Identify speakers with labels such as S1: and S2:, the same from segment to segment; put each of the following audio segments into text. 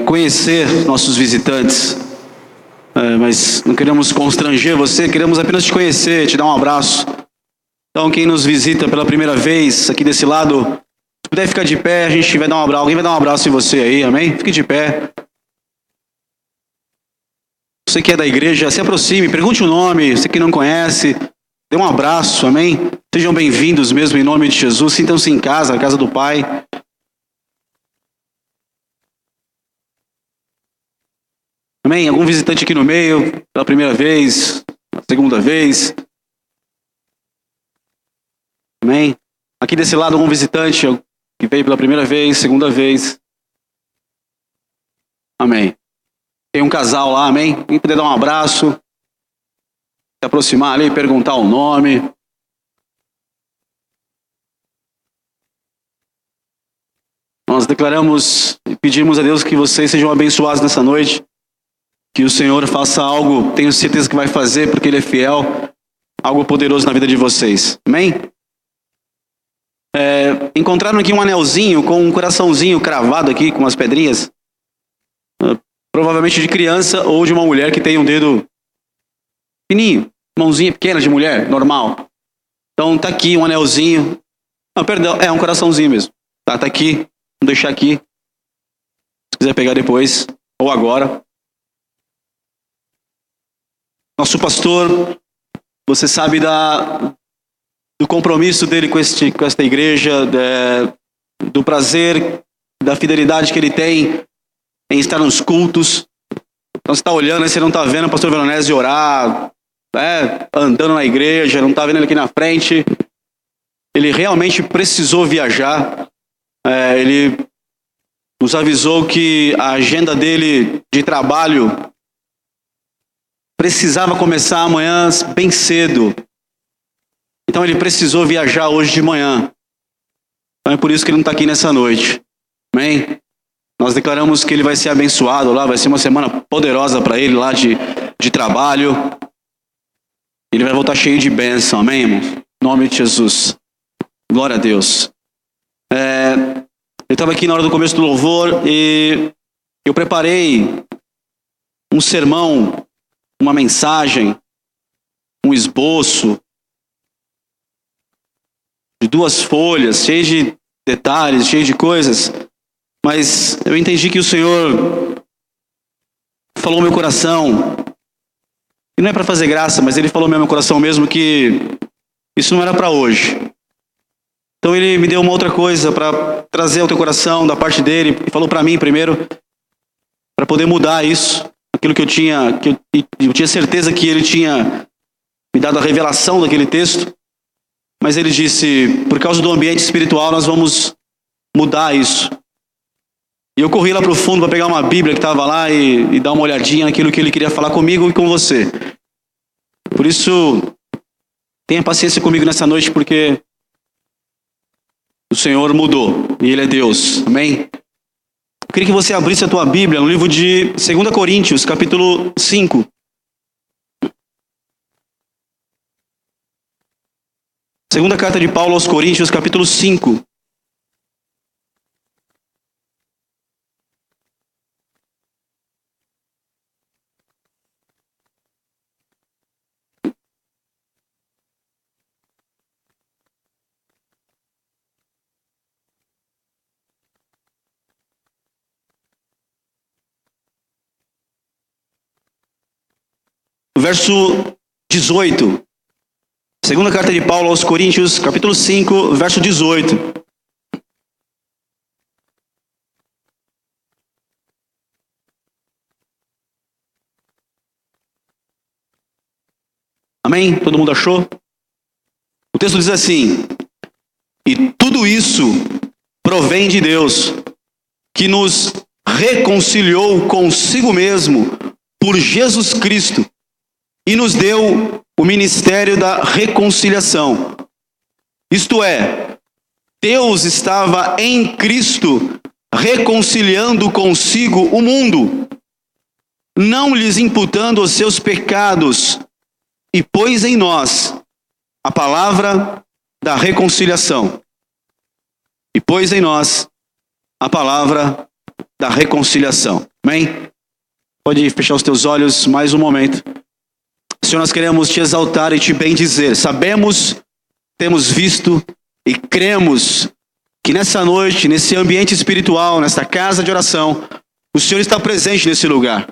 S1: conhecer nossos visitantes, mas não queremos constranger você, queremos apenas te conhecer, te dar um abraço. Então, quem nos visita pela primeira vez aqui desse lado, se puder ficar de pé, a gente vai dar um abraço. Alguém vai dar um abraço em você aí, amém? Fique de pé. Você que é da igreja, se aproxime, pergunte o nome. Você que não conhece, dê um abraço, amém? Sejam bem-vindos mesmo em nome de Jesus. Sintam-se em casa, na casa do Pai. Amém? Algum visitante aqui no meio, pela primeira vez, segunda vez? Amém? Aqui desse lado, algum visitante que veio pela primeira vez, segunda vez? Amém. Tem um casal lá, amém? Quem puder dar um abraço, se aproximar ali, perguntar o nome. Nós declaramos e pedimos a Deus que vocês sejam abençoados nessa noite. Que o Senhor faça algo, tenho certeza que vai fazer, porque Ele é fiel, algo poderoso na vida de vocês. Amém? Encontraram aqui um anelzinho com um coraçãozinho cravado aqui, com umas pedrinhas. Provavelmente de criança ou de uma mulher que tem um dedo fininho, mãozinha pequena de mulher, normal. Então tá aqui um anelzinho. Não, perdão, é um coraçãozinho mesmo. Tá aqui, vou deixar aqui. Se quiser pegar depois, ou agora. Nosso pastor, você sabe do compromisso dele com esta igreja, do prazer, da fidelidade que ele tem em estar nos cultos. Então você está olhando, aí você não está vendo o pastor Veronese orar, andando na igreja, não está vendo ele aqui na frente. Ele realmente precisou viajar. Ele nos avisou que a agenda dele de trabalho precisava começar amanhã bem cedo. Então ele precisou viajar hoje de manhã. Então é por isso que ele não está aqui nessa noite. Amém? Nós declaramos que ele vai ser abençoado lá, vai ser uma semana poderosa para ele lá de trabalho. Ele vai voltar cheio de bênção, amém, irmãos? Em nome de Jesus. Glória a Deus. Eu estava aqui na hora do começo do louvor e eu preparei um sermão, uma mensagem, um esboço de 2 folhas, cheio de detalhes, cheio de coisas, mas eu entendi que o Senhor falou no meu coração, e não é para fazer graça, mas Ele falou no meu coração mesmo que isso não era para hoje. Então Ele me deu uma outra coisa para trazer ao teu coração da parte dEle, e falou para mim primeiro, para poder mudar isso. Aquilo que eu tinha certeza que ele tinha me dado a revelação daquele texto, mas ele disse, por causa do ambiente espiritual, nós vamos mudar isso. E eu corri lá para o fundo para pegar uma Bíblia que estava lá e dar uma olhadinha naquilo que ele queria falar comigo e com você. Por isso, tenha paciência comigo nessa noite, porque o Senhor mudou e Ele é Deus. Amém? Eu queria que você abrisse a tua Bíblia no livro de 2 Coríntios, capítulo 5. Segunda carta de Paulo aos Coríntios, capítulo 5. Verso 18. Segunda carta de Paulo aos Coríntios, capítulo 5, verso 18. Amém? Todo mundo achou? O texto diz assim: e tudo isso provém de Deus, que nos reconciliou consigo mesmo por Jesus Cristo e nos deu o ministério da reconciliação. Isto é, Deus estava em Cristo reconciliando consigo o mundo, não lhes imputando os seus pecados, e pôs em nós a palavra da reconciliação. E pôs em nós a palavra da reconciliação. Amém? Pode fechar os teus olhos mais um momento. Senhor, nós queremos te exaltar e te bendizer. Sabemos, temos visto e cremos que nessa noite, nesse ambiente espiritual, nesta casa de oração, o Senhor está presente nesse lugar.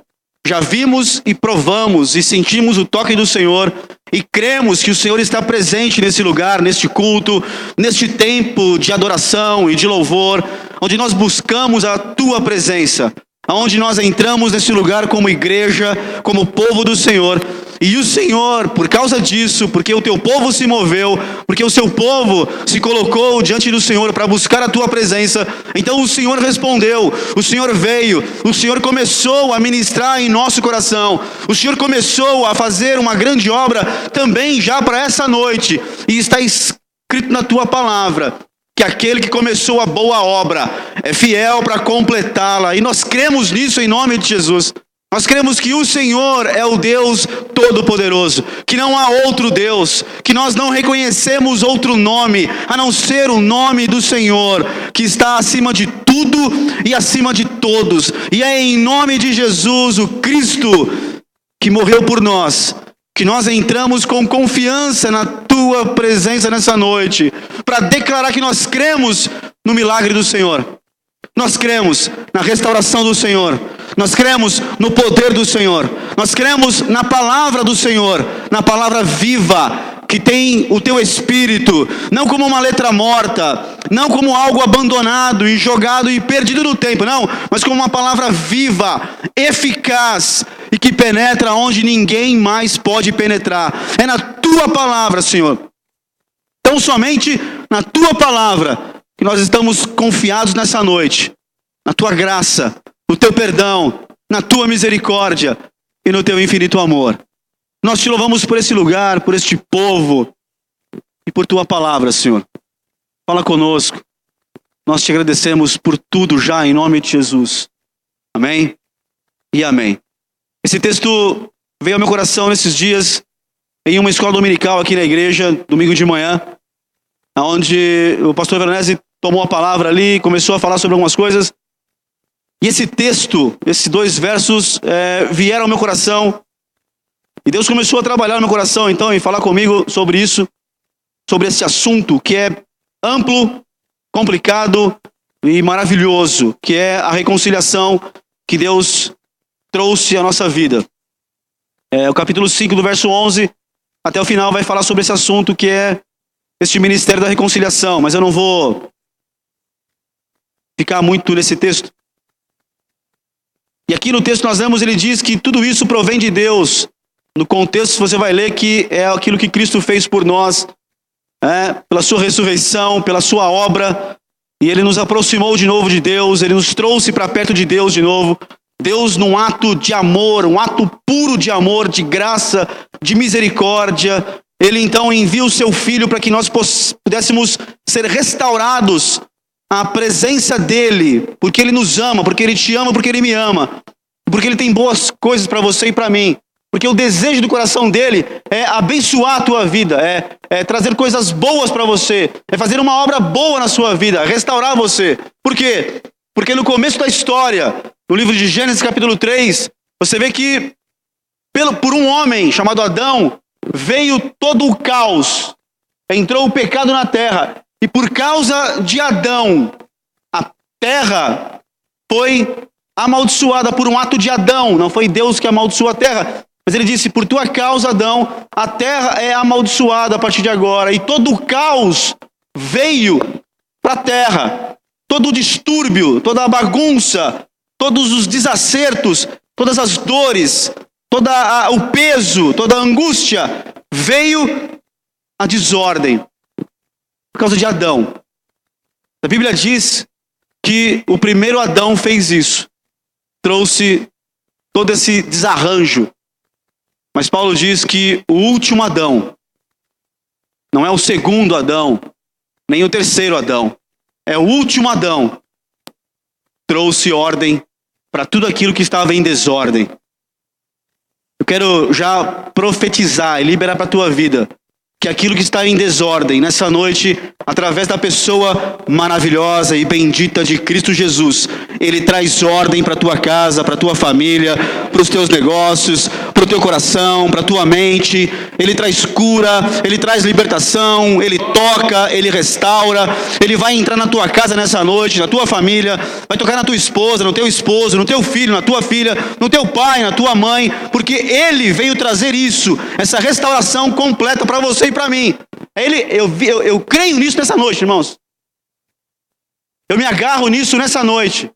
S1: Já vimos e provamos e sentimos o toque do Senhor e cremos que o Senhor está presente nesse lugar, neste culto, neste tempo de adoração e de louvor, onde nós buscamos a Tua presença, onde nós entramos nesse lugar como igreja, como povo do Senhor. E o Senhor, por causa disso, porque o teu povo se moveu, porque o seu povo se colocou diante do Senhor para buscar a tua presença, então o Senhor respondeu, o Senhor veio, o Senhor começou a ministrar em nosso coração, o Senhor começou a fazer uma grande obra também já para essa noite, e está escrito na tua palavra, que aquele que começou a boa obra é fiel para completá-la, e nós cremos nisso em nome de Jesus. Nós cremos que o Senhor é o Deus Todo-Poderoso, que não há outro Deus, que nós não reconhecemos outro nome, a não ser o nome do Senhor, que está acima de tudo e acima de todos. E é em nome de Jesus, o Cristo, que morreu por nós, que nós entramos com confiança na Tua presença nessa noite, para declarar que nós cremos no milagre do Senhor. Nós cremos na restauração do Senhor. Nós cremos no poder do Senhor. Nós cremos na palavra do Senhor, na palavra viva, que tem o teu espírito, não como uma letra morta, não como algo abandonado e jogado e perdido no tempo, não, mas como uma palavra viva, eficaz e que penetra onde ninguém mais pode penetrar. É na tua palavra, Senhor. Então somente na tua palavra que nós estamos confiados nessa noite, na tua graça, no teu perdão, na tua misericórdia e no teu infinito amor. Nós te louvamos por esse lugar, por este povo e por tua palavra, Senhor. Fala conosco. Nós te agradecemos por tudo já em nome de Jesus. Amém e amém. Esse texto veio ao meu coração nesses dias em uma escola dominical aqui na igreja, domingo de manhã, onde o pastor Veronese tomou a palavra ali, começou a falar sobre algumas coisas. E esse texto, esses 2 versos vieram ao meu coração. E Deus começou a trabalhar no meu coração, então, e falar comigo sobre isso, sobre esse assunto que é amplo, complicado e maravilhoso, que é a reconciliação que Deus trouxe à nossa vida. O capítulo 5, do verso 11, até o final, vai falar sobre esse assunto que é este ministério da reconciliação, mas eu não vou ficar muito nesse texto. E aqui no texto nós lemos, ele diz que tudo isso provém de Deus. No contexto você vai ler que é aquilo que Cristo fez por nós, pela sua ressurreição, pela sua obra, e ele nos aproximou de novo de Deus, ele nos trouxe para perto de Deus de novo. Deus num ato de amor, um ato puro de amor, de graça, de misericórdia, ele então envia o seu Filho para que nós pudéssemos ser restaurados à presença dele, porque ele nos ama, porque ele te ama, porque ele me ama, porque ele tem boas coisas para você e para mim, porque o desejo do coração dele é abençoar a tua vida, é trazer coisas boas para você, é fazer uma obra boa na sua vida, restaurar você. Por quê? Porque no começo da história, no livro de Gênesis capítulo 3, você vê que por um homem chamado Adão, veio todo o caos, entrou o pecado na terra, e por causa de Adão, a terra foi amaldiçoada por um ato de Adão, não foi Deus que amaldiçoou a terra, mas ele disse, por tua causa, Adão, a terra é amaldiçoada a partir de agora, e todo o caos veio para a terra, todo o distúrbio, toda a bagunça, todos os desacertos, todas as dores, todo o peso, toda a angústia, veio a desordem por causa de Adão. A Bíblia diz que o primeiro Adão fez isso, trouxe todo esse desarranjo. Mas Paulo diz que o último Adão, não é o segundo Adão, nem o terceiro Adão, é o último Adão, trouxe ordem para tudo aquilo que estava em desordem. Eu quero já profetizar e liberar para a tua vida que aquilo que está em desordem nessa noite, através da pessoa maravilhosa e bendita de Cristo Jesus, Ele traz ordem para a tua casa, para a tua família, para os teus negócios, para o teu coração, para a tua mente. Ele traz cura, Ele traz libertação, Ele toca, Ele restaura. Ele vai entrar na tua casa nessa noite, na tua família, vai tocar na tua esposa, no teu esposo, no teu filho, na tua filha, no teu pai, na tua mãe, porque Ele veio trazer isso, essa restauração completa para você e para mim. Eu creio nisso nessa noite, irmãos. Eu me agarro nisso nessa noite.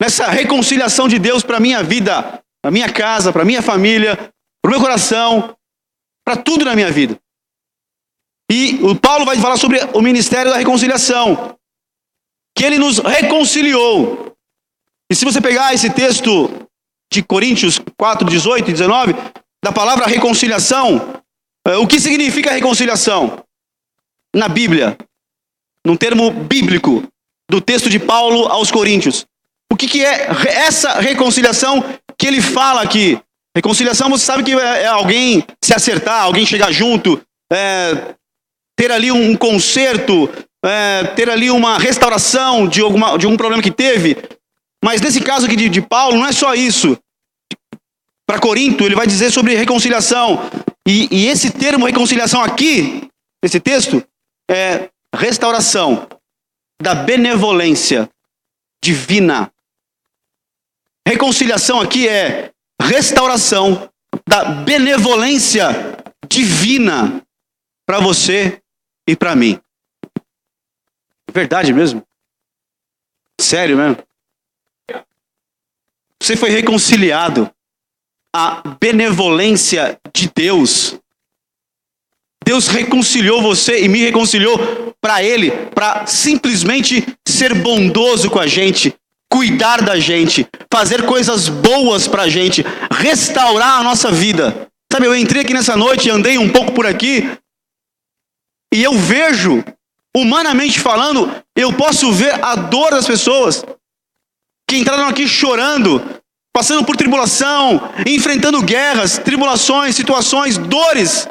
S1: Nessa reconciliação de Deus para a minha vida, para a minha casa, para a minha família, para o meu coração, para tudo na minha vida. E o Paulo vai falar sobre o ministério da reconciliação, que ele nos reconciliou. E se você pegar esse texto de Coríntios 4, 18 e 19, da palavra reconciliação, o que significa reconciliação? Na Bíblia, num termo bíblico, do texto de Paulo aos Coríntios. O que é essa reconciliação que ele fala aqui? Reconciliação, você sabe que é alguém se acertar, alguém chegar junto, ter ali um conserto, ter ali uma restauração de algum problema que teve. Mas nesse caso aqui de Paulo, não é só isso. Para Corinto, ele vai dizer sobre reconciliação. E esse termo reconciliação aqui, esse texto, é restauração da benevolência divina. Reconciliação aqui é restauração da benevolência divina para você e para mim. Verdade mesmo? Sério mesmo? Você foi reconciliado à benevolência de Deus. Deus reconciliou você e me reconciliou para Ele, para simplesmente ser bondoso com a gente, cuidar da gente, fazer coisas boas para a gente, restaurar a nossa vida. Sabe, eu entrei aqui nessa noite e andei um pouco por aqui e eu vejo, humanamente falando, eu posso ver a dor das pessoas que entraram aqui chorando, passando por tribulação, enfrentando guerras, tribulações, situações, dores,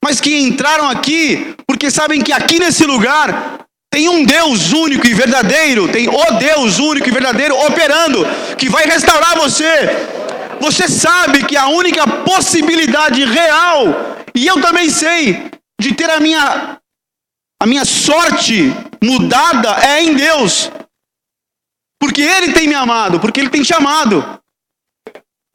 S1: mas que entraram aqui porque sabem que aqui nesse lugar tem um Deus único e verdadeiro, tem o Deus único e verdadeiro operando, que vai restaurar você. Você sabe que a única possibilidade real, e eu também sei, de ter a minha sorte mudada é em Deus. Porque Ele tem me amado, porque Ele tem te amado.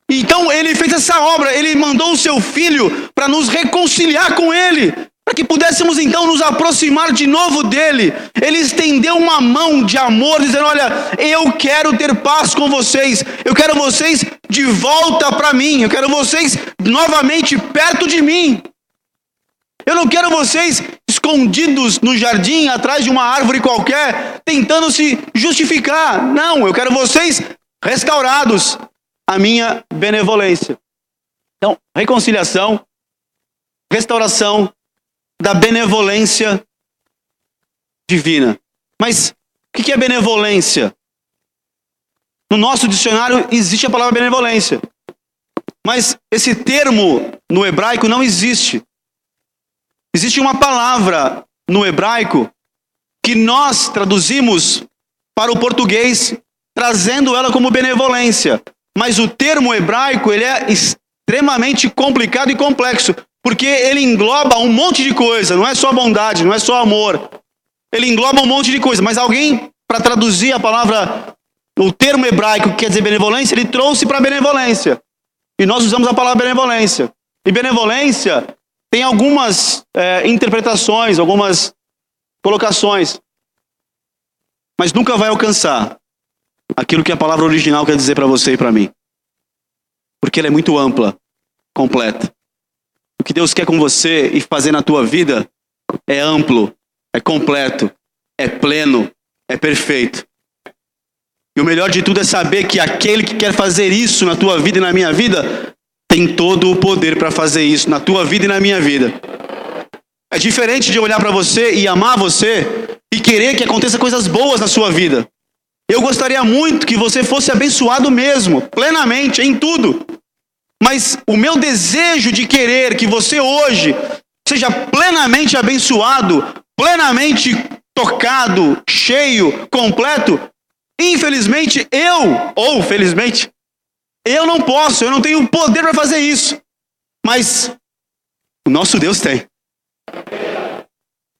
S1: Então Ele fez essa obra, Ele mandou o seu Filho para nos reconciliar com Ele, para que pudéssemos então nos aproximar de novo dEle. Ele estendeu uma mão de amor, dizendo, olha, eu quero ter paz com vocês, eu quero vocês de volta para mim, eu quero vocês novamente perto de mim. Eu não quero vocês escondidos no jardim, atrás de uma árvore qualquer, tentando se justificar. Não, eu quero vocês restaurados à minha benevolência. Então, reconciliação, restauração da benevolência divina. Mas o que é benevolência? No nosso dicionário existe a palavra benevolência. Mas esse termo no hebraico não existe. Existe uma palavra no hebraico que nós traduzimos para o português, trazendo ela como benevolência. Mas o termo hebraico, ele é extremamente complicado e complexo, porque ele engloba um monte de coisa, não é só bondade, não é só amor. Ele engloba um monte de coisa, mas alguém, para traduzir a palavra, o termo hebraico que quer dizer benevolência, ele trouxe para benevolência. E nós usamos a palavra benevolência. E benevolência tem algumas interpretações, algumas colocações, mas nunca vai alcançar aquilo que a palavra original quer dizer para você e para mim. Porque ela é muito ampla, completa. O que Deus quer com você e fazer na tua vida é amplo, é completo, é pleno, é perfeito. E o melhor de tudo é saber que aquele que quer fazer isso na tua vida e na minha vida tem todo o poder para fazer isso na tua vida e na minha vida. É diferente de olhar para você e amar você e querer que aconteça coisas boas na sua vida. Eu gostaria muito que você fosse abençoado mesmo, plenamente, em tudo. Mas o meu desejo de querer que você hoje seja plenamente abençoado, plenamente tocado, cheio, completo, Infelizmente, ou felizmente, eu não posso, eu não tenho poder para fazer isso. Mas o nosso Deus tem.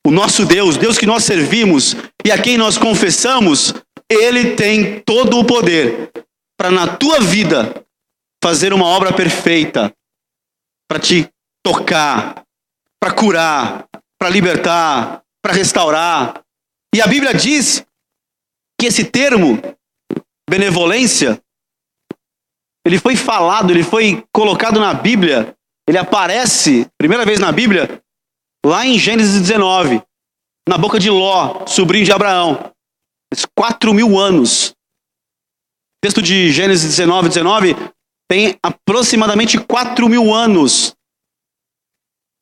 S1: O nosso Deus, Deus que nós servimos e a quem nós confessamos, Ele tem todo o poder para na tua vida fazer uma obra perfeita, para te tocar, para curar, para libertar, para restaurar. E a Bíblia diz que esse termo, benevolência, ele foi falado, ele foi colocado na Bíblia, ele aparece, primeira vez na Bíblia, lá em Gênesis 19, na boca de Ló, sobrinho de Abraão. 4.000 anos. O texto de Gênesis 19 tem aproximadamente 4.000 anos.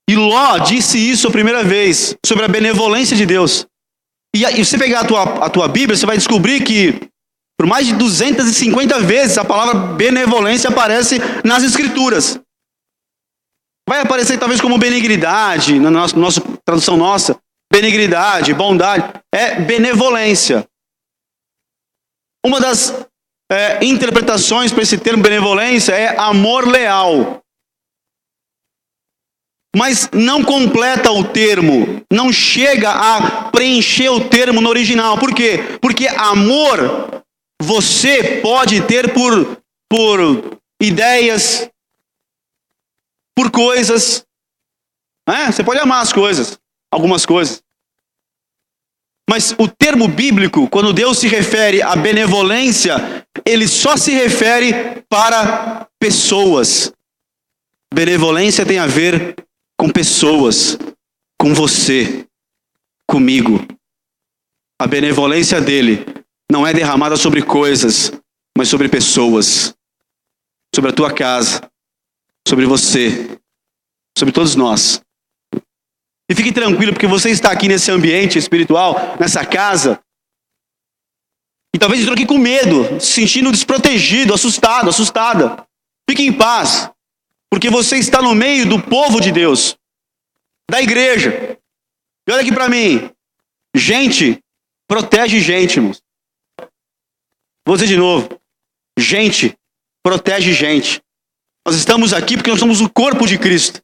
S1: E Ló disse isso a primeira vez, sobre a benevolência de Deus. E você pegar a tua Bíblia, você vai descobrir que por mais de 250 vezes a palavra benevolência aparece nas Escrituras. Vai aparecer talvez como benignidade, na nossa tradução nossa. Benignidade, bondade, é benevolência. Uma das interpretações para esse termo benevolência é amor leal. Mas não completa o termo, não chega a preencher o termo no original. Por quê? Porque amor você pode ter por ideias, por coisas. Você pode amar as coisas, algumas coisas. Mas o termo bíblico, quando Deus se refere à benevolência, ele só se refere para pessoas. Benevolência tem a ver com pessoas, com você, comigo. A benevolência dele não é derramada sobre coisas, mas sobre pessoas. Sobre a tua casa, sobre você, sobre todos nós. E fique tranquilo, porque você está aqui nesse ambiente espiritual, nessa casa, e talvez entrou aqui com medo, se sentindo desprotegido, assustado, assustada. Fique em paz, porque você está no meio do povo de Deus, da igreja. E olha aqui para mim, gente protege gente, irmãos. Vou dizer de novo, gente protege gente. Nós estamos aqui porque nós somos o corpo de Cristo.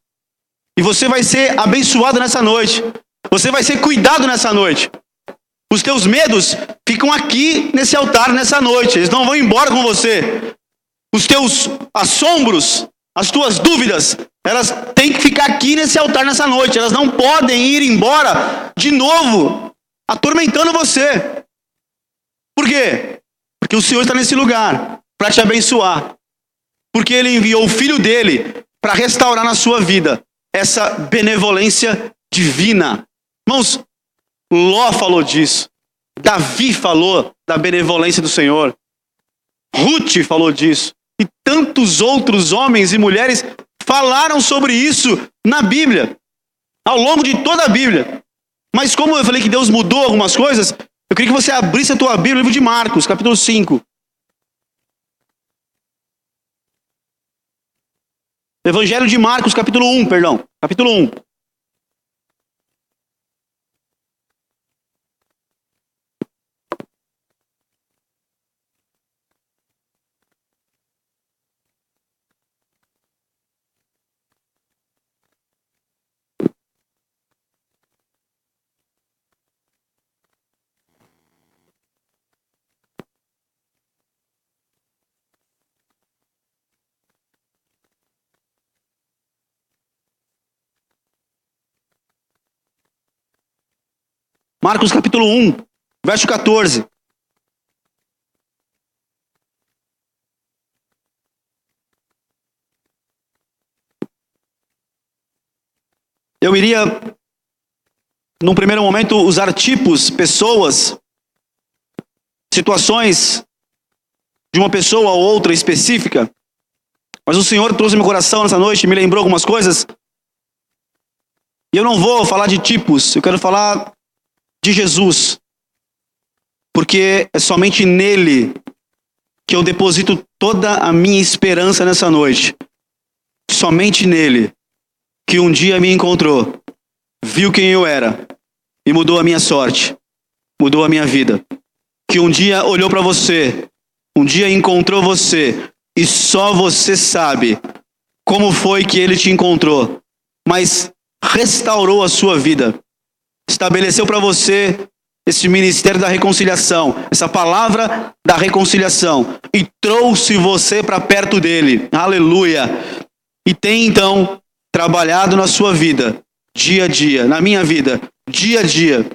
S1: E você vai ser abençoado nessa noite. Você vai ser cuidado nessa noite. Os teus medos ficam aqui nesse altar nessa noite. Eles não vão embora com você. Os teus assombros, as tuas dúvidas, elas têm que ficar aqui nesse altar nessa noite. Elas não podem ir embora de novo, atormentando você. Por quê? Porque o Senhor está nesse lugar para te abençoar. Porque Ele enviou o Filho dele para restaurar na sua vida essa benevolência divina. Irmãos, Ló falou disso. Davi falou da benevolência do Senhor. Ruth falou disso. E tantos outros homens e mulheres falaram sobre isso na Bíblia. Ao longo de toda a Bíblia. Mas como eu falei que Deus mudou algumas coisas, eu queria que você abrisse a tua Bíblia no livro de Marcos, capítulo 5. Evangelho de Marcos, capítulo 1, perdão. Capítulo 1. Marcos capítulo 1, verso 14. Eu iria, num primeiro momento, usar tipos, pessoas, situações de uma pessoa ou outra específica. Mas o Senhor trouxe meu coração nessa noite, me lembrou algumas coisas. E eu não vou falar de tipos, eu quero falar de Jesus, porque é somente nele que eu deposito toda a minha esperança nessa noite. Somente nele, que um dia me encontrou, viu quem eu era e mudou a minha sorte, mudou a minha vida. que um dia olhou para você, um dia encontrou você, e só você sabe como foi que ele te encontrou, mas restaurou a sua vida, estabeleceu para você esse ministério da reconciliação, essa palavra da reconciliação, e trouxe você para perto dele, aleluia, e tem então trabalhado na sua vida, dia a dia, na minha vida, dia a dia,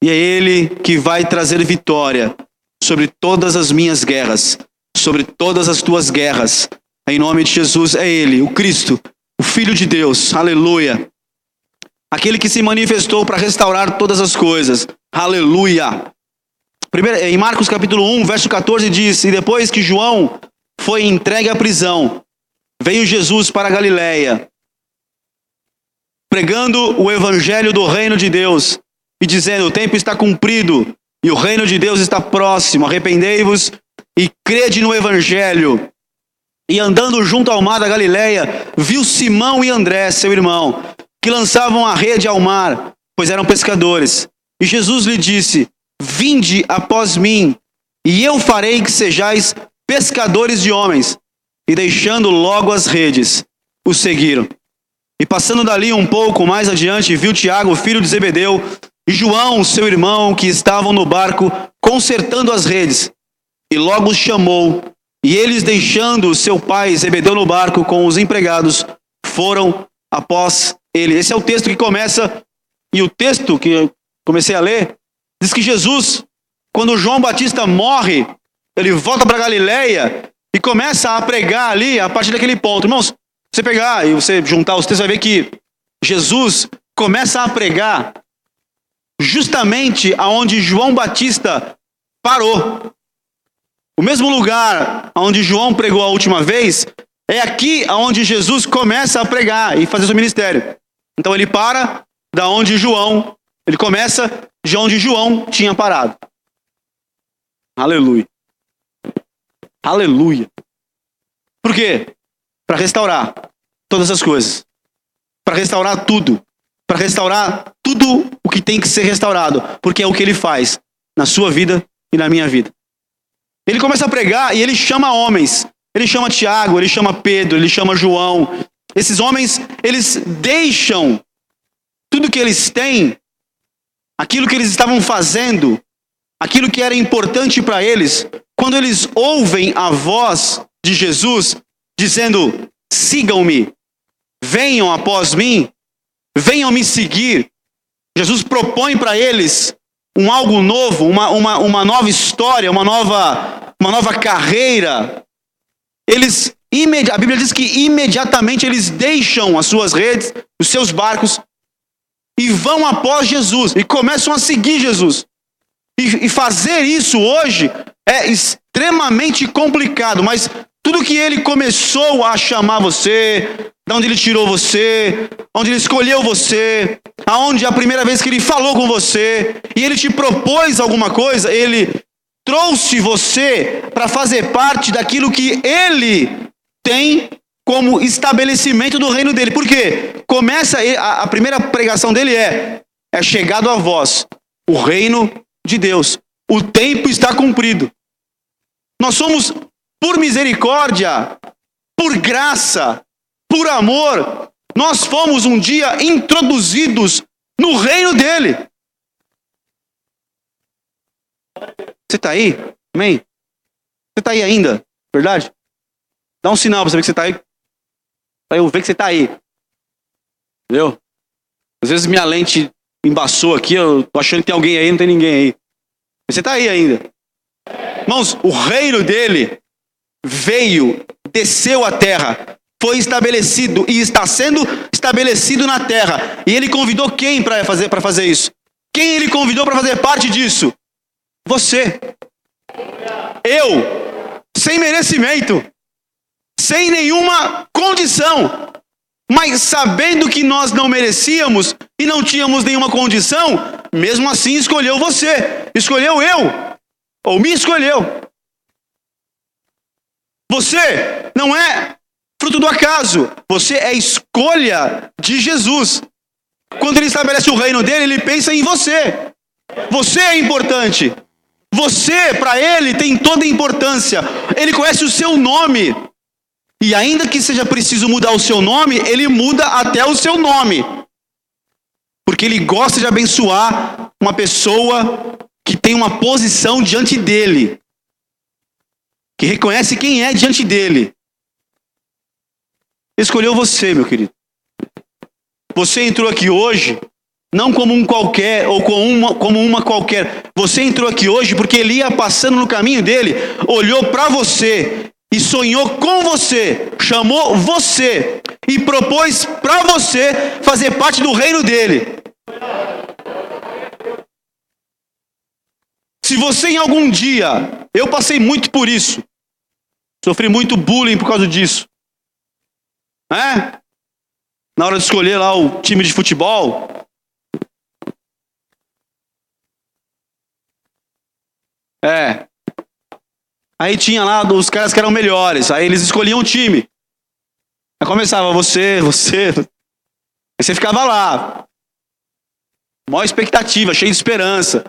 S1: e é ele que vai trazer vitória sobre todas as minhas guerras, sobre todas as tuas guerras, em nome de Jesus. É ele, o Cristo, o Filho de Deus, aleluia, aquele que se manifestou para restaurar todas as coisas, aleluia. Em Marcos capítulo 1, verso 14 diz: e depois que João foi entregue à prisão, veio Jesus para a Galileia, pregando o evangelho do reino de Deus, e dizendo: o tempo está cumprido, e o reino de Deus está próximo, arrependei-vos e crede no evangelho. E andando junto ao mar da Galileia, viu Simão e André, seu irmão, que lançavam a rede ao mar, pois eram pescadores. E Jesus lhe disse: vinde após mim, e eu farei que sejais pescadores de homens. E deixando logo as redes, o seguiram. E passando dali um pouco mais adiante, viu Tiago, filho de Zebedeu, e João, seu irmão, que estavam no barco, consertando as redes. E logo os chamou, e eles, deixando seu pai Zebedeu no barco com os empregados, foram após ele. Esse é o texto que começa, e o texto que eu comecei a ler, diz que Jesus, quando João Batista morre, ele volta para Galileia e começa a pregar ali, a partir daquele ponto. Irmãos, você pegar e você juntar os textos, vai ver que Jesus começa a pregar justamente aonde João Batista parou. O mesmo lugar onde João pregou a última vez, é aqui onde Jesus começa a pregar e fazer seu ministério. Então ele para da onde João, ele começa de onde João tinha parado. Aleluia. Aleluia. Por quê? Para restaurar todas as coisas. Para restaurar tudo. Para restaurar tudo o que tem que ser restaurado. Porque é o que ele faz na sua vida e na minha vida. Ele começa a pregar e ele chama homens. Ele chama Tiago, ele chama Pedro, ele chama João. Esses homens, eles deixam tudo que eles têm, aquilo que eles estavam fazendo, aquilo que era importante para eles, quando eles ouvem a voz de Jesus dizendo: sigam-me, venham após mim, venham me seguir. Jesus propõe para eles algo novo, uma nova história, uma nova carreira. A Bíblia diz que imediatamente eles deixam as suas redes, os seus barcos, e vão após Jesus, e começam a seguir Jesus. E fazer isso hoje é extremamente complicado, mas tudo que ele começou a chamar você, de onde ele tirou você, onde ele escolheu você, aonde a primeira vez que ele falou com você, e ele te propôs alguma coisa, ele trouxe você para fazer parte daquilo que ele tem como estabelecimento do reino dele. Por quê? Começa, a primeira pregação dele é chegado a vós o reino de Deus. O tempo está cumprido. Nós somos, por misericórdia, por graça, por amor, nós fomos um dia introduzidos no reino dele. Você está aí? Amém? Você está aí ainda? Verdade? Dá um sinal para saber que você está aí. Para eu ver que você está aí. Entendeu? Às vezes minha lente embaçou aqui, eu tô achando que tem alguém aí, não tem ninguém aí. Mas você está aí ainda. Irmãos, o reino dele veio, desceu à terra, foi estabelecido e está sendo estabelecido na terra. E ele convidou quem para fazer isso? Quem ele convidou para fazer parte disso? Você. Eu. Sem merecimento. Sem nenhuma condição. Mas sabendo que nós não merecíamos e não tínhamos nenhuma condição, mesmo assim escolheu você. Escolheu eu. Ou me escolheu. Você não é fruto do acaso. Você é escolha de Jesus. Quando ele estabelece o reino dele, ele pensa em você. Você é importante. Você, para ele, tem toda a importância. Ele conhece o seu nome. E ainda que seja preciso mudar o seu nome, ele muda até o seu nome. Porque ele gosta de abençoar uma pessoa que tem uma posição diante dele. Que reconhece quem é diante dele. Ele escolheu você, meu querido. Você entrou aqui hoje, não como um qualquer, ou como uma qualquer. Você entrou aqui hoje porque ele ia passando no caminho dele, olhou para você e sonhou com você, chamou você e propôs para você fazer parte do reino dele. Se você em algum dia, eu passei muito por isso, sofri muito bullying por causa disso, na hora de escolher lá o time de futebol, aí tinha lá os caras que eram melhores, aí eles escolhiam o time, aí começava você, aí você ficava lá, maior expectativa, cheio de esperança,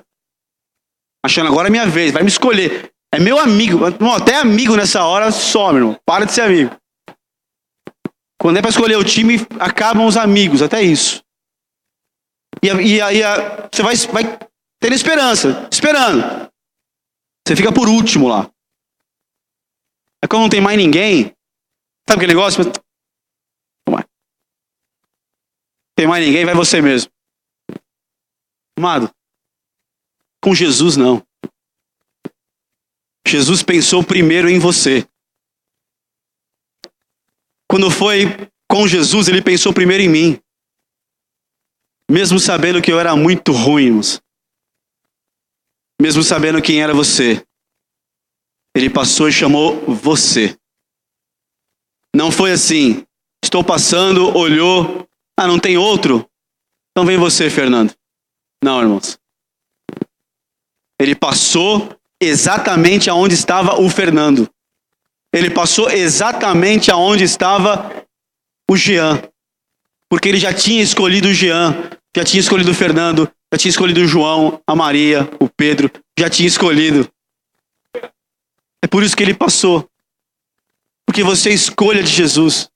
S1: achando agora é minha vez, vai me escolher, é meu amigo, até amigo nessa hora some, irmão, para de ser amigo. Quando é para escolher o time, acabam os amigos, até isso. E aí você vai tendo esperança, esperando. Você fica por último lá. É quando não tem mais ninguém, sabe aquele negócio? Não tem mais ninguém, vai você mesmo. Amado, com Jesus não. Jesus pensou primeiro em você. Quando foi com Jesus, ele pensou primeiro em mim. Mesmo sabendo que eu era muito ruim, irmãos. Mesmo sabendo quem era você. Ele passou e chamou você. Não foi assim, estou passando, olhou, não tem outro? Então vem você, Fernando. Não, irmãos. Ele passou exatamente aonde estava o Fernando. Ele passou exatamente aonde estava o Jean. Porque ele já tinha escolhido o Jean, já tinha escolhido o Fernando, já tinha escolhido o João, a Maria, o Pedro, já tinha escolhido. É por isso que ele passou. Porque você é escolha de Jesus.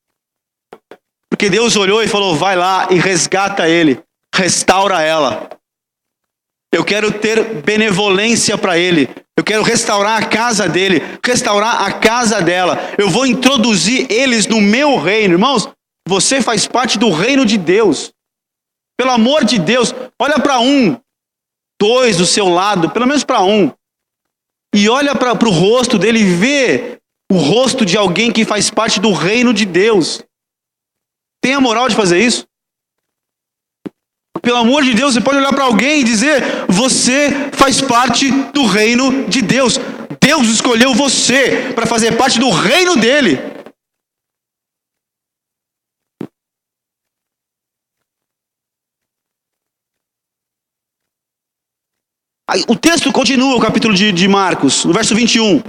S1: Porque Deus olhou e falou, vai lá e resgata ele, restaura ela. Eu quero ter benevolência para ele. Eu quero restaurar a casa dele, restaurar a casa dela. Eu vou introduzir eles no meu reino. Irmãos, você faz parte do reino de Deus. Pelo amor de Deus, olha para dois do seu lado, pelo menos para um. E olha para o rosto dele e vê o rosto de alguém que faz parte do reino de Deus. Tem a moral de fazer isso? Pelo amor de Deus, você pode olhar para alguém e dizer, você faz parte do reino de Deus. Deus escolheu você para fazer parte do reino dele. Aí, o texto continua, o capítulo de Marcos, no verso 21.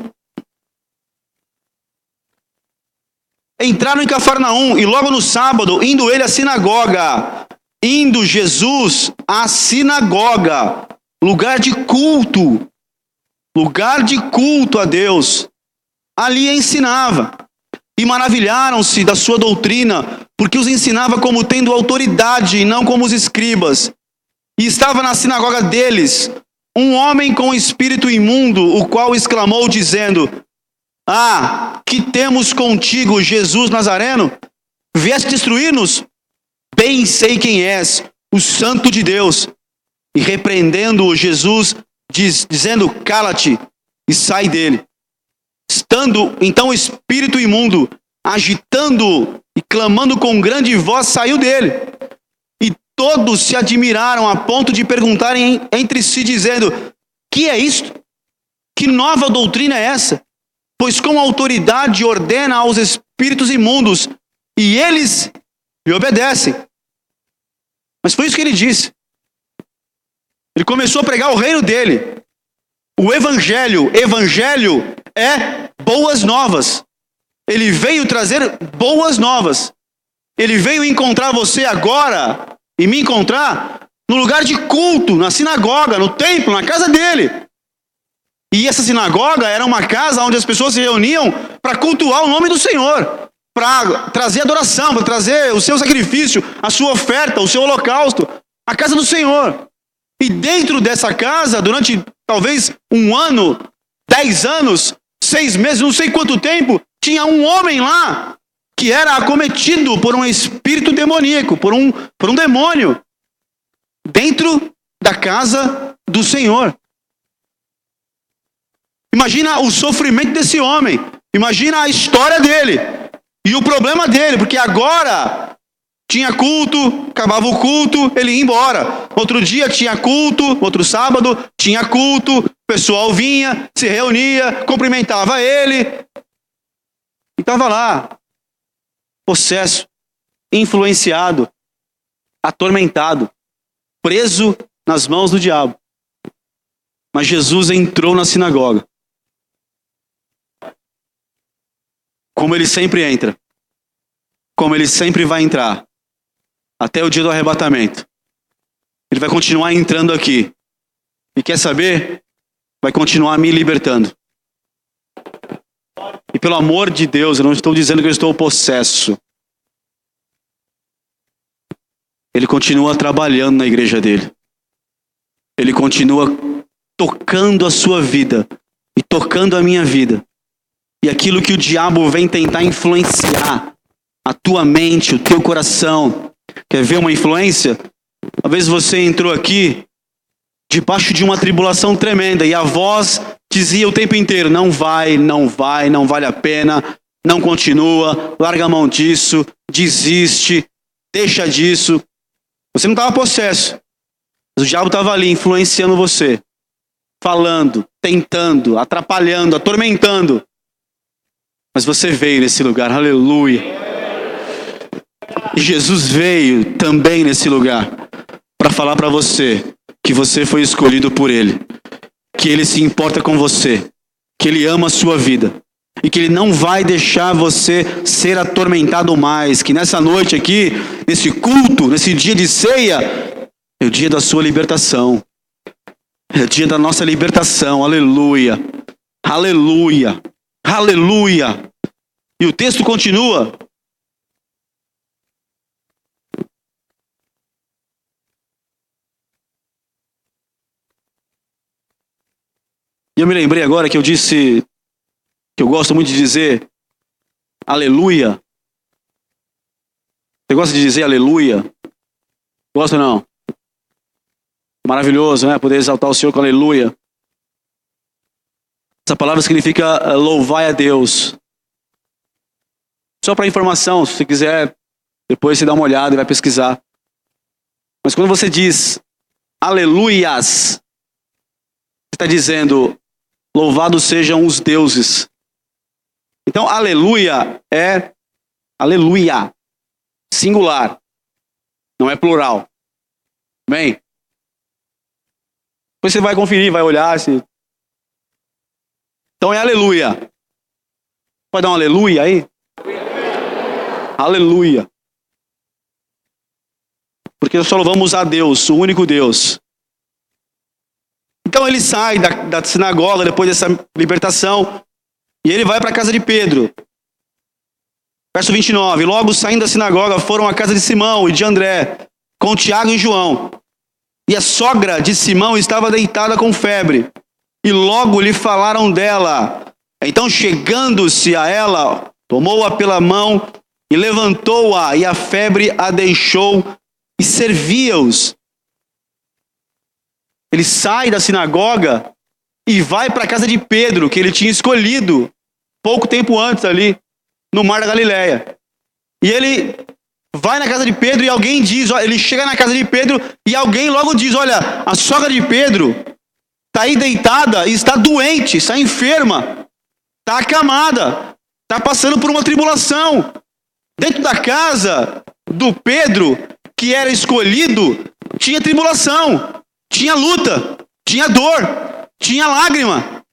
S1: Entraram em Cafarnaum e logo no sábado, indo ele à sinagoga, indo Jesus à sinagoga, lugar de culto a Deus, ali ensinava. E maravilharam-se da sua doutrina, porque os ensinava como tendo autoridade e não como os escribas. E estava na sinagoga deles um homem com espírito imundo, o qual exclamou dizendo, que temos contigo, Jesus Nazareno? Vieste destruir-nos? Bem sei quem és, o Santo de Deus. E repreendendo-o, Jesus dizendo, cala-te e sai dele. Estando então o espírito imundo, agitando e clamando com grande voz, saiu dele. E todos se admiraram a ponto de perguntarem entre si, dizendo, que é isto? Que nova doutrina é essa? Pois com autoridade ordena aos espíritos imundos, e eles lhe obedecem. Mas foi isso que ele disse. Ele começou a pregar o reino dele. O evangelho é boas novas. Ele veio trazer boas novas. Ele veio encontrar você agora e me encontrar no lugar de culto, na sinagoga, no templo, na casa dele. E essa sinagoga era uma casa onde as pessoas se reuniam para cultuar o nome do Senhor, para trazer adoração, para trazer o seu sacrifício, a sua oferta, o seu holocausto, a casa do Senhor. E dentro dessa casa, durante talvez 1 ano, 10 anos, 6 meses, não sei quanto tempo, tinha um homem lá que era acometido por um espírito demoníaco, por um demônio, dentro da casa do Senhor. Imagina o sofrimento desse homem, imagina a história dele e o problema dele, porque agora tinha culto, acabava o culto, ele ia embora. Outro dia tinha culto, outro sábado tinha culto, o pessoal vinha, se reunia, cumprimentava ele. E estava lá, possesso, influenciado, atormentado, preso nas mãos do diabo. Mas Jesus entrou na sinagoga. Como ele sempre entra. Como ele sempre vai entrar. Até o dia do arrebatamento. Ele vai continuar entrando aqui. E quer saber? Vai continuar me libertando. E pelo amor de Deus, eu não estou dizendo que eu estou possesso. Ele continua trabalhando na igreja dele. Ele continua tocando a sua vida. E tocando a minha vida. E aquilo que o diabo vem tentar influenciar. A tua mente, o teu coração. Quer ver uma influência? Talvez você entrou aqui debaixo de uma tribulação tremenda. E a voz dizia o tempo inteiro, não vai, não vale a pena. Não continua, larga a mão disso, desiste, deixa disso. Você não estava possesso. Mas o diabo estava ali influenciando você. Falando, tentando, atrapalhando, atormentando. Mas você veio nesse lugar, aleluia. E Jesus veio também nesse lugar para falar para você que você foi escolhido por Ele. Que Ele se importa com você. Que Ele ama a sua vida. E que Ele não vai deixar você ser atormentado mais. Que nessa noite aqui, nesse culto, nesse dia de ceia, é o dia da sua libertação. É o dia da nossa libertação. Aleluia. Aleluia. Aleluia. E o texto continua. E eu me lembrei agora que eu disse, que eu gosto muito de dizer, aleluia. Você gosta de dizer aleluia? Gosta ou não? Maravilhoso, né? Poder exaltar o Senhor com aleluia. Essa palavra significa louvar a Deus. Só para informação, se você quiser, depois você dá uma olhada e vai pesquisar. Mas quando você diz aleluias, você está dizendo louvados sejam os deuses. Então, aleluia é aleluia, singular, não é plural. Bem, depois você vai conferir, vai olhar. Então é aleluia. Pode dar um aleluia aí? Aleluia. Porque nós só louvamos a Deus, o único Deus. Então ele sai da sinagoga depois dessa libertação e ele vai para a casa de Pedro. Verso 29. Logo saindo da sinagoga foram à casa de Simão e de André, com Tiago e João. E a sogra de Simão estava deitada com febre. E logo lhe falaram dela. Então chegando-se a ela, tomou-a pela mão e levantou-a, e a febre a deixou e servia-os. Ele sai da sinagoga e vai para a casa de Pedro, que ele tinha escolhido pouco tempo antes ali, no Mar da Galileia. E ele vai na casa de Pedro e alguém diz, ele chega na casa de Pedro e alguém logo diz, olha, a sogra de Pedro está aí deitada e está doente, está enferma, está acamada, está passando por uma tribulação. Dentro da casa do Pedro, que era escolhido, tinha tribulação, tinha luta, tinha dor, tinha lágrima.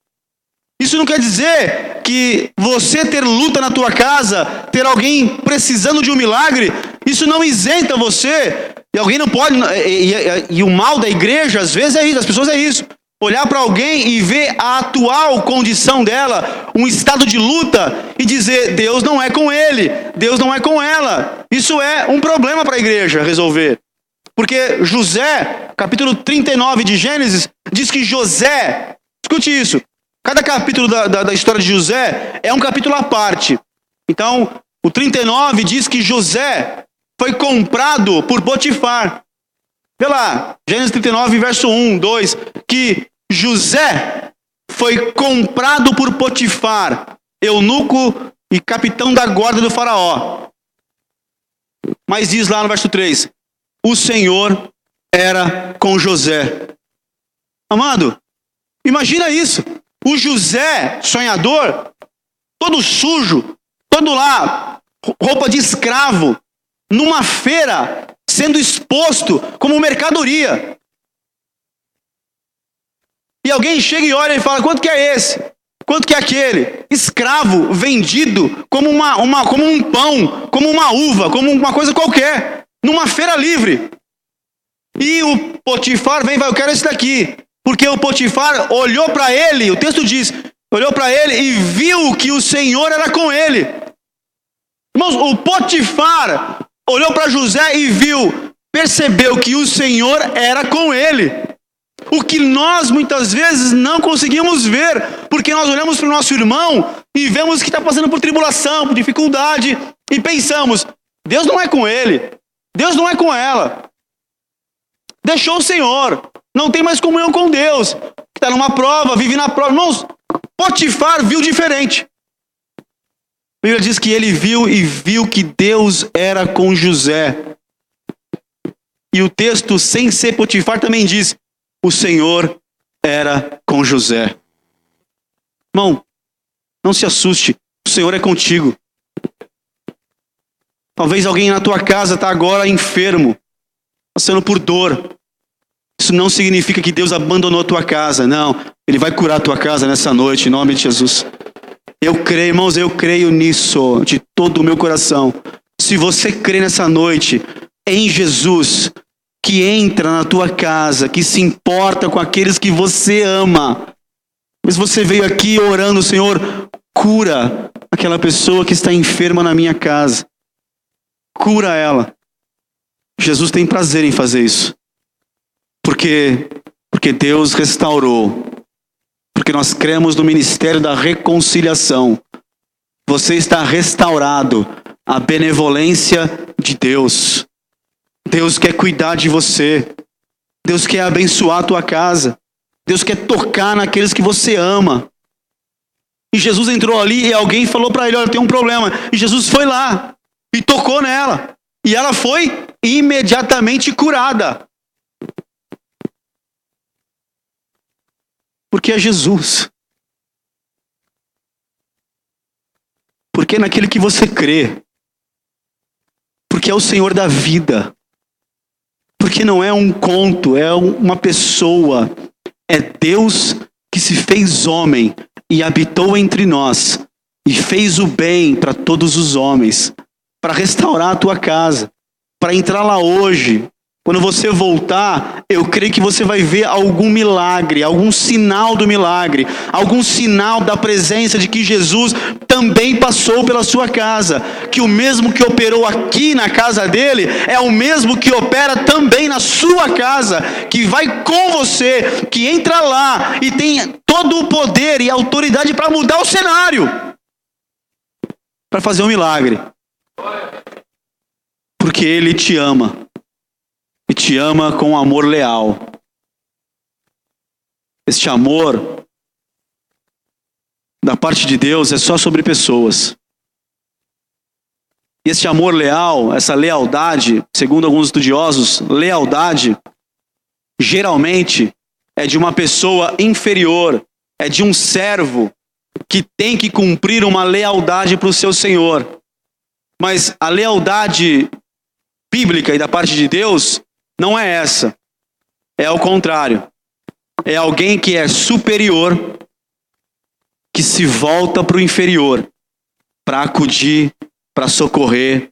S1: Isso não quer dizer que você ter luta na tua casa, ter alguém precisando de um milagre, isso não isenta você. E alguém não pode, e o mal da igreja, às vezes é isso, das pessoas é isso. olhar para alguém e ver a atual condição dela, um estado de luta, e dizer, Deus não é com ele, Deus não é com ela. Isso é um problema para a igreja resolver. Porque José, capítulo 39 de Gênesis, diz que José, escute isso, cada capítulo da história de José é um capítulo à parte. Então, o 39 diz que José foi comprado por Potifar. Vê lá, Gênesis 39, verso 1, 2, que José foi comprado por Potifar, eunuco e capitão da guarda do faraó. Mas diz lá no verso 3, o Senhor era com José. Amado, imagina isso. O José, sonhador, todo sujo, todo lá, roupa de escravo, numa feira, sendo exposto como mercadoria. E alguém chega e olha e fala, quanto que é esse? Quanto que é aquele? Escravo, vendido como como um pão, como uma uva, como uma coisa qualquer, numa feira livre. E o Potifar vem e vai, eu quero esse daqui. Porque o Potifar olhou para ele, o texto diz, olhou para ele e viu que o Senhor era com ele. Irmãos, o Potifar olhou para José e viu, percebeu que o Senhor era com ele. O que nós muitas vezes não conseguimos ver, porque nós olhamos para o nosso irmão e vemos que está passando por tribulação, por dificuldade, e pensamos, Deus não é com ele, Deus não é com ela. Deixou o Senhor, não tem mais comunhão com Deus, está numa prova, vive na prova. Irmãos, Potifar viu diferente. A Bíblia diz que ele viu que Deus era com José. E o texto, sem ser Potifar, também diz, o Senhor era com José. Irmão, não se assuste, o Senhor é contigo. Talvez alguém na tua casa está agora enfermo, passando por dor. Isso não significa que Deus abandonou a tua casa, não. Ele vai curar a tua casa nessa noite, em nome de Jesus. Eu creio, irmãos, eu creio nisso, de todo o meu coração. Se você crê nessa noite, em Jesus, que entra na tua casa, que se importa com aqueles que você ama. Mas você veio aqui orando, Senhor, cura aquela pessoa que está enferma na minha casa. Cura ela. Jesus tem prazer em fazer isso. Porque Deus restaurou. Porque nós cremos no ministério da reconciliação. Você está restaurado à benevolência de Deus. Deus quer cuidar de você. Deus quer abençoar a tua casa. Deus quer tocar naqueles que você ama. E Jesus entrou ali e alguém falou para ele, olha, tem um problema. E Jesus foi lá e tocou nela. E ela foi imediatamente curada. Porque é Jesus. Porque é naquele que você crê. Porque é o Senhor da vida. Porque não é um conto, é uma pessoa. É Deus que se fez homem e habitou entre nós. E fez o bem para todos os homens. Para restaurar a tua casa. Para entrar lá hoje. Quando você voltar, eu creio que você vai ver algum milagre, algum sinal do milagre, algum sinal da presença de que Jesus também passou pela sua casa. Que o mesmo que operou aqui na casa dele, é o mesmo que opera também na sua casa, que vai com você, que entra lá e tem todo o poder e autoridade para mudar o cenário, para fazer um milagre. Porque ele te ama. E te ama com um amor leal. Este amor da parte de Deus é só sobre pessoas. E este amor leal, essa lealdade, segundo alguns estudiosos, lealdade geralmente é de uma pessoa inferior, é de um servo que tem que cumprir uma lealdade para o seu senhor. Mas a lealdade bíblica e da parte de Deus não é essa. É ao contrário. É alguém que é superior, que se volta para o inferior, para acudir, para socorrer,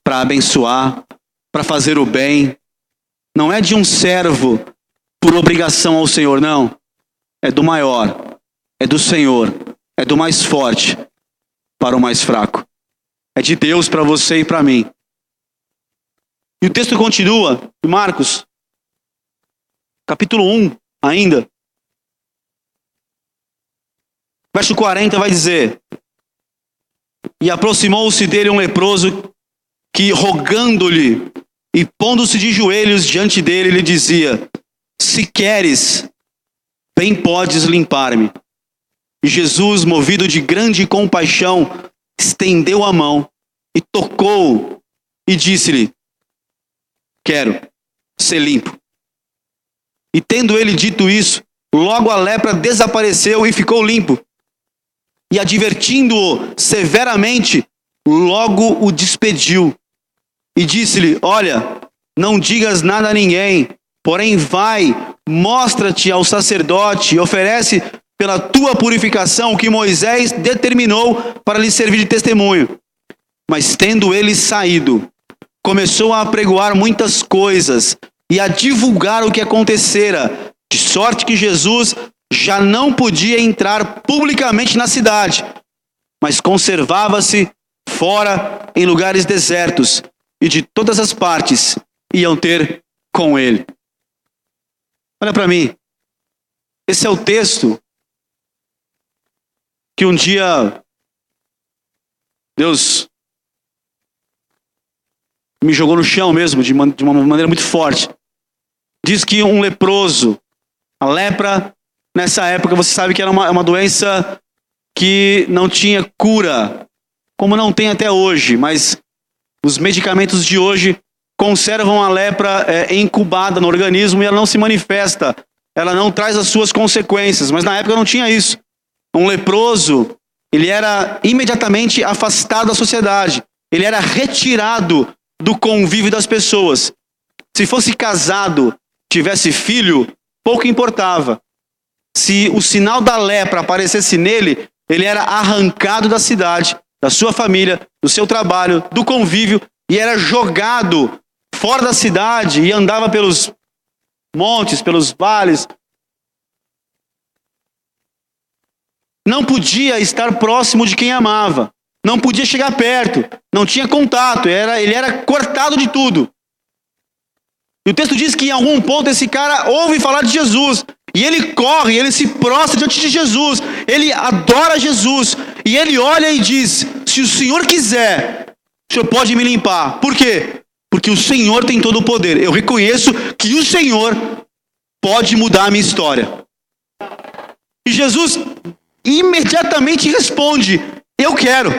S1: para abençoar, para fazer o bem. Não é de um servo por obrigação ao Senhor, não. é do maior, é do Senhor, é do mais forte para o mais fraco. É de Deus para você e para mim. E o texto continua, em Marcos, capítulo 1 ainda. Verso 40 vai dizer: e aproximou-se dele um leproso que, rogando-lhe e pondo-se de joelhos diante dele, lhe dizia: se queres, bem podes limpar-me. E Jesus, movido de grande compaixão, estendeu a mão e tocou-o e disse-lhe: quero ser limpo. E tendo ele dito isso, logo a lepra desapareceu e ficou limpo. E advertindo-o severamente, logo o despediu. E disse-lhe: olha, não digas nada a ninguém, porém vai, mostra-te ao sacerdote e oferece pela tua purificação o que Moisés determinou para lhe servir de testemunho. Mas tendo ele saído, começou a apregoar muitas coisas e a divulgar o que acontecera, de sorte que Jesus já não podia entrar publicamente na cidade, mas conservava-se fora em lugares desertos, e de todas as partes iam ter com ele. Olha para mim, esse é o texto que um dia Deus me jogou no chão mesmo, de uma maneira muito forte. Diz que um leproso, a lepra, nessa época, você sabe que era uma doença que não tinha cura, como não tem até hoje, mas os medicamentos de hoje conservam a lepra incubada no organismo e ela não se manifesta, ela não traz as suas consequências, mas na época não tinha isso. Um leproso, ele era imediatamente afastado da sociedade, ele era retirado do convívio das pessoas. Se fosse casado, tivesse filho, pouco importava. Se o sinal da lepra aparecesse nele, ele era arrancado da cidade, da sua família, do seu trabalho, do convívio, e era jogado fora da cidade e andava pelos montes, pelos vales. Não podia estar próximo de quem amava, não podia chegar perto, não tinha contato, ele era cortado de tudo. E o texto diz que em algum ponto esse cara ouve falar de Jesus, e ele corre, ele se prostra diante de Jesus, ele adora Jesus, e ele olha e diz: se o Senhor quiser, o Senhor pode me limpar. Por quê? Porque o Senhor tem todo o poder. Eu reconheço que o Senhor pode mudar a minha história. E Jesus imediatamente responde: eu quero.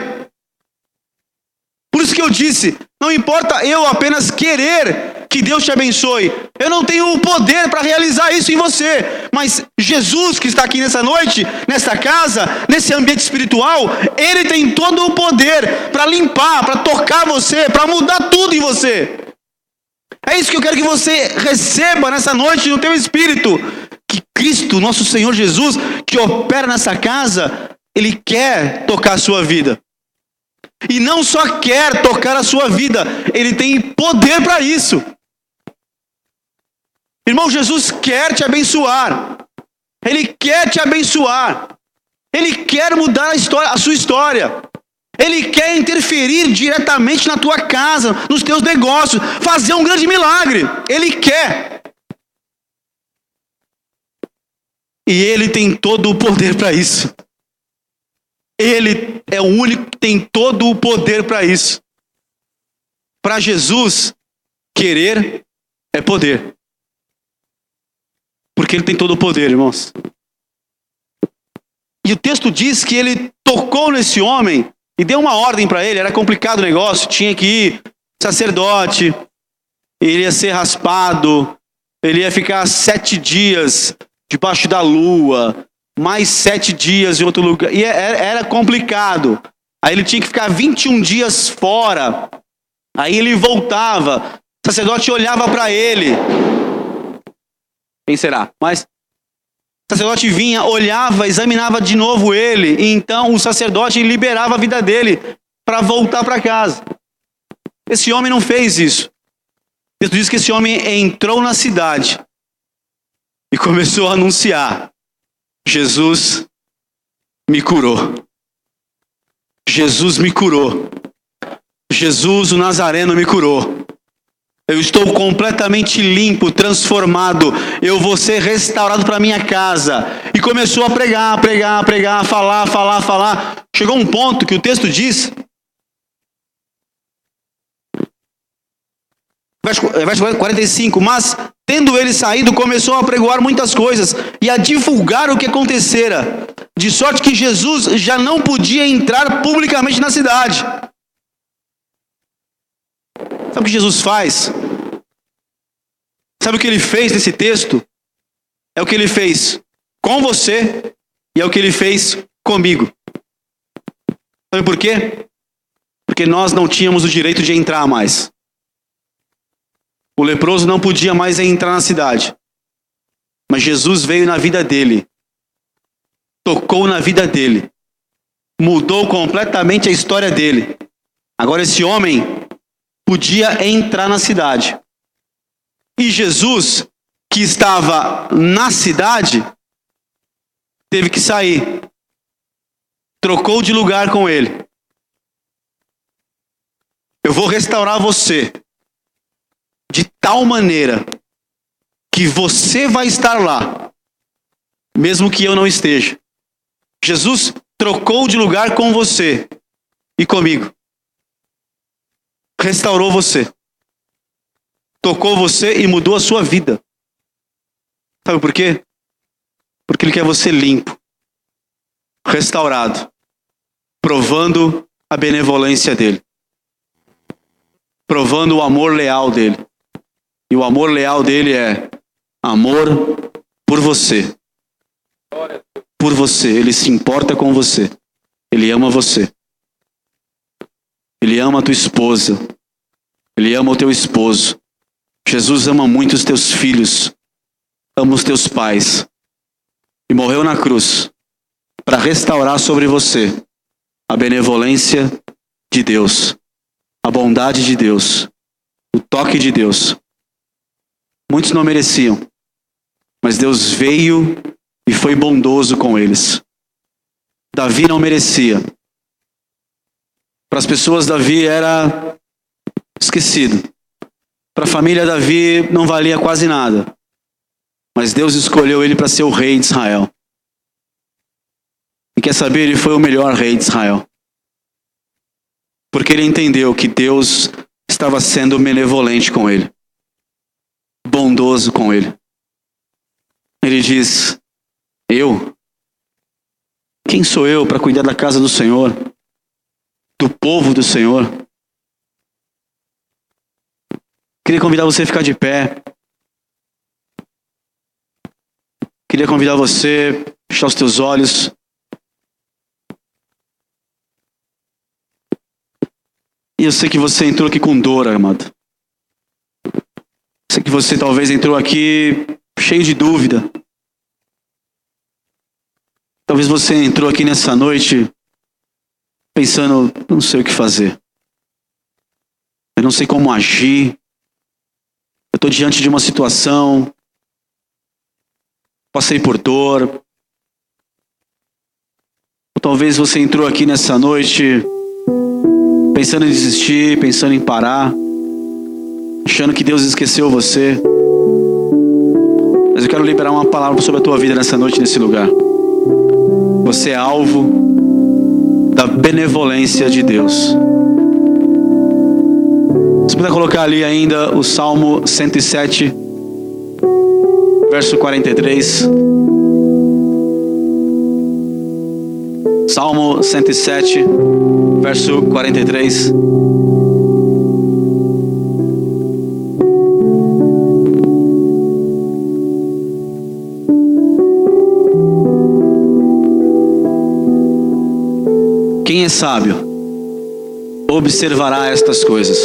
S1: Por isso que eu disse, não importa eu apenas querer que Deus te abençoe, eu não tenho o poder para realizar isso em você, mas Jesus que está aqui nessa noite, nessa casa, nesse ambiente espiritual, Ele tem todo o poder para limpar, para tocar você, para mudar tudo em você. É isso que eu quero que você receba nessa noite no teu espírito, que Cristo, nosso Senhor Jesus, que opera nessa casa, Ele quer tocar a sua vida. E não só quer tocar a sua vida, Ele tem poder para isso. Irmão, Jesus quer te abençoar. Ele quer te abençoar. Ele quer mudar a sua história. Ele quer interferir diretamente na tua casa, nos teus negócios, fazer um grande milagre. Ele quer. E Ele tem todo o poder para isso. Ele é o único que tem todo o poder para isso. Para Jesus, querer é poder. Porque Ele tem todo o poder, irmãos. E o texto diz que Ele tocou nesse homem e deu uma ordem para ele. Era complicado o negócio, tinha que ir sacerdote, ele ia ser raspado, ele ia ficar 7 dias debaixo da lua, mais 7 dias em outro lugar, e era complicado. Aí ele tinha que ficar 21 dias fora, aí ele voltava, o sacerdote olhava para ele, quem será? Mas o sacerdote vinha, olhava, examinava de novo ele, e então o sacerdote liberava a vida dele para voltar para casa. Esse homem não fez isso. O texto diz que esse homem entrou na cidade e começou a anunciar Jesus me curou. Jesus me curou. Jesus, o Nazareno, me curou. Eu estou completamente limpo, transformado. Eu vou ser restaurado para minha casa. E começou a pregar, falar. Chegou um ponto que o texto diz, verso 45, mas tendo ele saído, começou a pregoar muitas coisas e a divulgar o que acontecera, de sorte que Jesus já não podia entrar publicamente na cidade. Sabe o que Jesus faz? Sabe o que ele fez nesse texto? É o que ele fez com você e é o que ele fez comigo. Sabe por quê? Porque nós não tínhamos o direito de entrar mais. O leproso não podia mais entrar na cidade. Mas Jesus veio na vida dele. Tocou na vida dele. Mudou completamente a história dele. Agora esse homem podia entrar na cidade. E Jesus, que estava na cidade, teve que sair. Trocou de lugar com ele. Eu vou restaurar você de tal maneira que você vai estar lá, mesmo que eu não esteja. Jesus trocou de lugar com você e comigo. Restaurou você. Tocou você e mudou a sua vida. Sabe por quê? Porque ele quer você limpo, restaurado, provando a benevolência dele, provando o amor leal dele. E o amor leal dele é amor por você. Por você. Ele se importa com você. Ele ama você. Ele ama a tua esposa. Ele ama o teu esposo. Jesus ama muito os teus filhos. Ama os teus pais. E morreu na cruz para restaurar sobre você a benevolência de Deus, a bondade de Deus, o toque de Deus. Muitos não mereciam, mas Deus veio e foi bondoso com eles. Davi não merecia. Para as pessoas, Davi era esquecido. Para a família, Davi não valia quase nada. Mas Deus escolheu ele para ser o rei de Israel. E quer saber, ele foi o melhor rei de Israel. Porque ele entendeu que Deus estava sendo benevolente com ele. Bondoso com ele. Ele diz, quem sou eu para cuidar da casa do Senhor? Do povo do Senhor? Queria convidar você a ficar de pé. Queria convidar você a fechar os teus olhos. E eu sei que você entrou aqui com dor, amado. Eu sei que você talvez entrou aqui cheio de dúvida. Talvez você entrou aqui nessa noite pensando, não sei o que fazer. Eu não sei como agir. Eu estou diante de uma situação. Passei por dor. Ou talvez você entrou aqui nessa noite pensando em desistir, pensando em parar, achando que Deus esqueceu você. Mas eu quero liberar uma palavra sobre a tua vida nessa noite, nesse lugar. Você é alvo da benevolência de Deus. Você puder colocar ali ainda o Salmo 107, verso 43. Salmo 107, verso 43. Quem é sábio observará estas coisas,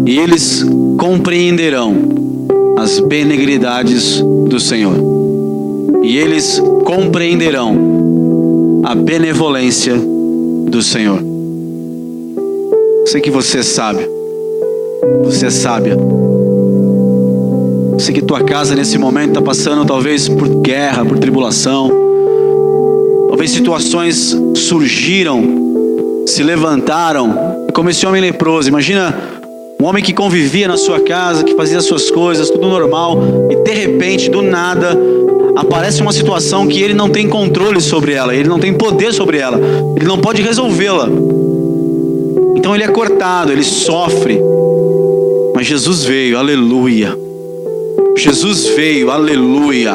S1: e eles compreenderão as benignidades do Senhor, e eles compreenderão a benevolência do Senhor. Sei que você é sábio, você é sábia. Sei que tua casa nesse momento está passando talvez por guerra, por tribulação. Talvez situações surgiram, se levantaram, como esse homem leproso. Imagina um homem que convivia na sua casa, que fazia as suas coisas, tudo normal, e de repente, do nada, aparece uma situação que ele não tem controle sobre ela, ele não tem poder sobre ela, ele não pode resolvê-la. Então ele é cortado, ele sofre. Mas Jesus veio, aleluia. Jesus veio, aleluia.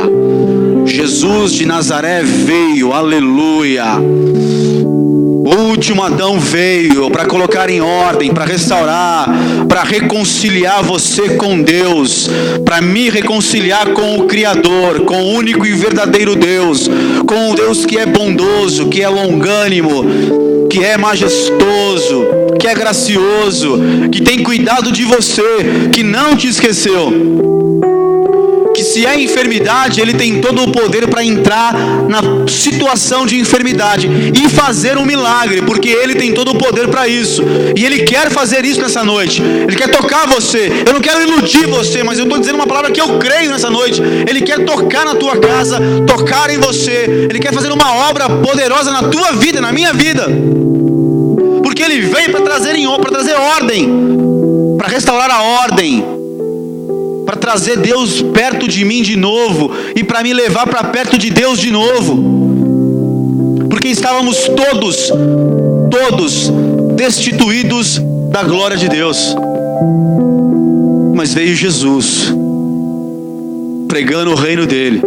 S1: Jesus de Nazaré veio, aleluia. O último Adão veio para colocar em ordem, para restaurar, para reconciliar você com Deus, para me reconciliar com o Criador, com o único e verdadeiro Deus, com o Deus que é bondoso, que é longânimo, que é majestoso, que é gracioso, que tem cuidado de você, que não te esqueceu. Que se é enfermidade, Ele tem todo o poder para entrar na situação de enfermidade e fazer um milagre, porque Ele tem todo o poder para isso. E Ele quer fazer isso nessa noite. Ele quer tocar você. Eu não quero iludir você, mas eu estou dizendo uma palavra que eu creio nessa noite. Ele quer tocar na tua casa, tocar em você. Ele quer fazer uma obra poderosa na tua vida, na minha vida. Porque Ele veio para trazer ordem, para restaurar a ordem, para trazer Deus perto de mim de novo e para me levar para perto de Deus de novo, porque estávamos todos destituídos da glória de Deus. Mas veio Jesus pregando o reino dele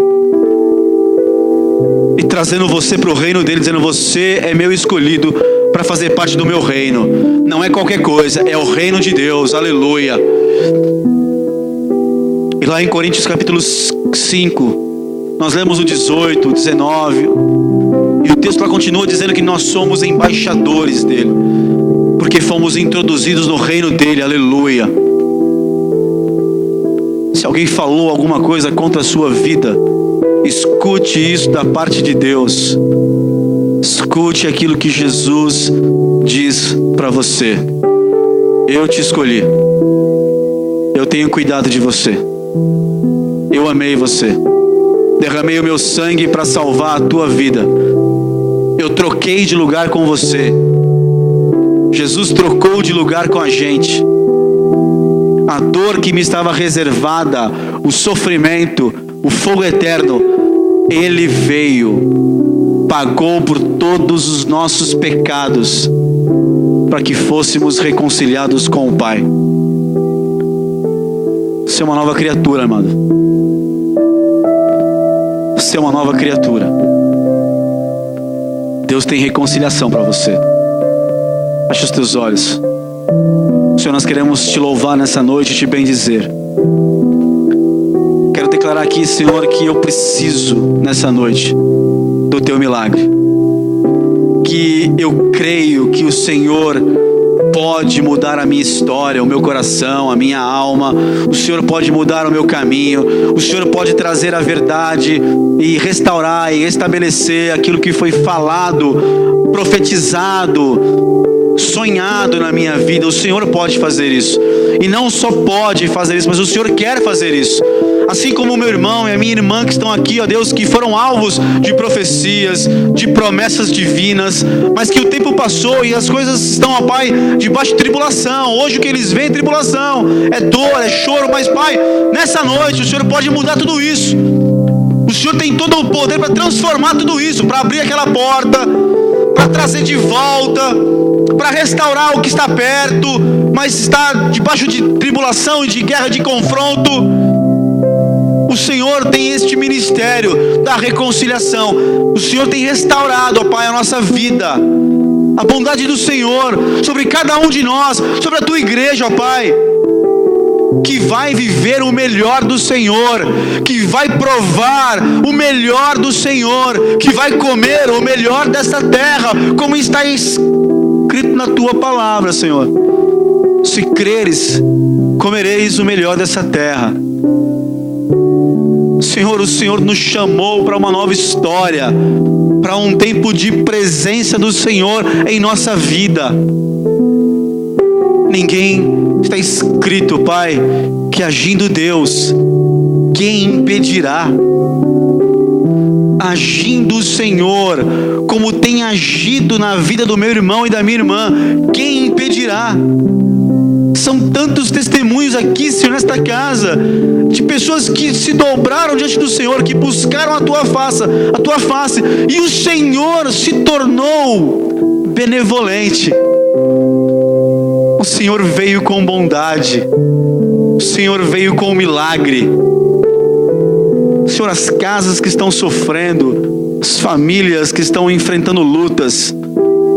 S1: e trazendo você para o reino dele, dizendo: você é meu escolhido para fazer parte do meu reino. Não é qualquer coisa, é o reino de Deus, aleluia. E lá em Coríntios capítulo 5, nós lemos o 18, o 19, e o texto lá continua dizendo que nós somos embaixadores dele, porque fomos introduzidos no reino dele, aleluia. Se alguém falou alguma coisa contra a sua vida, escute isso da parte de Deus. Escute aquilo que Jesus diz para você: eu te escolhi, eu tenho cuidado de você, eu amei você, derramei o meu sangue para salvar a tua vida, eu troquei de lugar com você. Jesus trocou de lugar com a gente. A dor que me estava reservada, o sofrimento, o fogo eterno, Ele veio, pagou por todos os nossos pecados, para que fôssemos reconciliados com o Pai. Você é uma nova criatura, amado. Você é uma nova criatura. Deus tem reconciliação para você. Feche os teus olhos. Senhor, nós queremos te louvar nessa noite e te bendizer. Quero declarar aqui, Senhor, que eu preciso nessa noite do teu milagre. Que eu creio que o Senhor pode mudar a minha história, o meu coração, a minha alma. O Senhor pode mudar o meu caminho. O Senhor pode trazer a verdade e restaurar e estabelecer aquilo que foi falado, profetizado, sonhado na minha vida. O Senhor pode fazer isso. E não só pode fazer isso, mas o Senhor quer fazer isso. Assim como o meu irmão e a minha irmã que estão aqui, ó Deus, que foram alvos de profecias, de promessas divinas, mas que o tempo passou e as coisas estão, ó Pai, debaixo de tribulação. Hoje o que eles veem é tribulação, é dor, é choro, mas Pai, nessa noite o Senhor pode mudar tudo isso. O Senhor tem todo o poder para transformar tudo isso, para abrir aquela porta, para trazer de volta, para restaurar o que está perto, mas está debaixo de tribulação e de guerra, de confronto. O Senhor tem este ministério da reconciliação. O Senhor tem restaurado, ó Pai, a nossa vida. A bondade do Senhor sobre cada um de nós, sobre a tua igreja, ó Pai, que vai viver o melhor do Senhor, que vai provar o melhor do Senhor, que vai comer o melhor desta terra, como está escrito na tua palavra, Senhor. Se creres, comereis o melhor dessa terra. Senhor, o Senhor nos chamou para uma nova história, para um tempo de presença do Senhor em nossa vida. Ninguém está escrito, Pai, que agindo Deus, quem impedirá? Agindo o Senhor, como tem agido na vida do meu irmão e da minha irmã, quem impedirá? São tantos testemunhos aqui, Senhor, nesta casa, de pessoas que se dobraram diante do Senhor, que buscaram a tua face, e o Senhor se tornou benevolente. O Senhor veio com bondade, o Senhor veio com milagre. Senhor, as casas que estão sofrendo, as famílias que estão enfrentando lutas,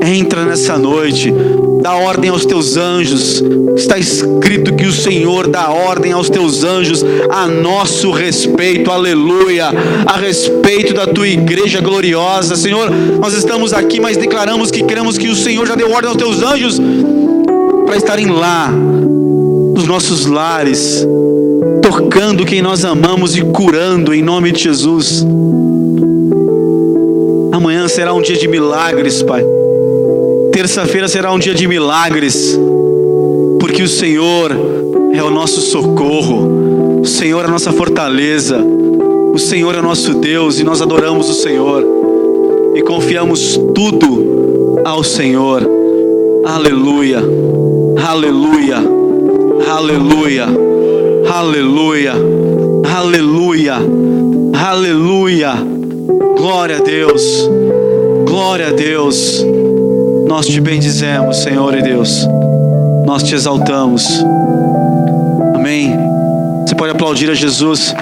S1: entra nessa noite, dá ordem aos teus anjos. Está escrito que o Senhor dá ordem aos teus anjos a nosso respeito, aleluia, a respeito da tua igreja gloriosa. Senhor, nós estamos aqui, mas declaramos que cremos que o Senhor já deu ordem aos teus anjos para estarem lá, nos nossos lares, tocando quem nós amamos e curando em nome de Jesus. Amanhã será um dia de milagres, Pai. Terça-feira será um dia de milagres, porque o Senhor é o nosso socorro, o Senhor é a nossa fortaleza, o Senhor é o nosso Deus, e nós adoramos o Senhor e confiamos tudo ao Senhor. Aleluia, aleluia, aleluia, aleluia, aleluia, aleluia. Glória a Deus, glória a Deus. Nós te bendizemos, Senhor e Deus. Nós te exaltamos. Amém. Você pode aplaudir a Jesus.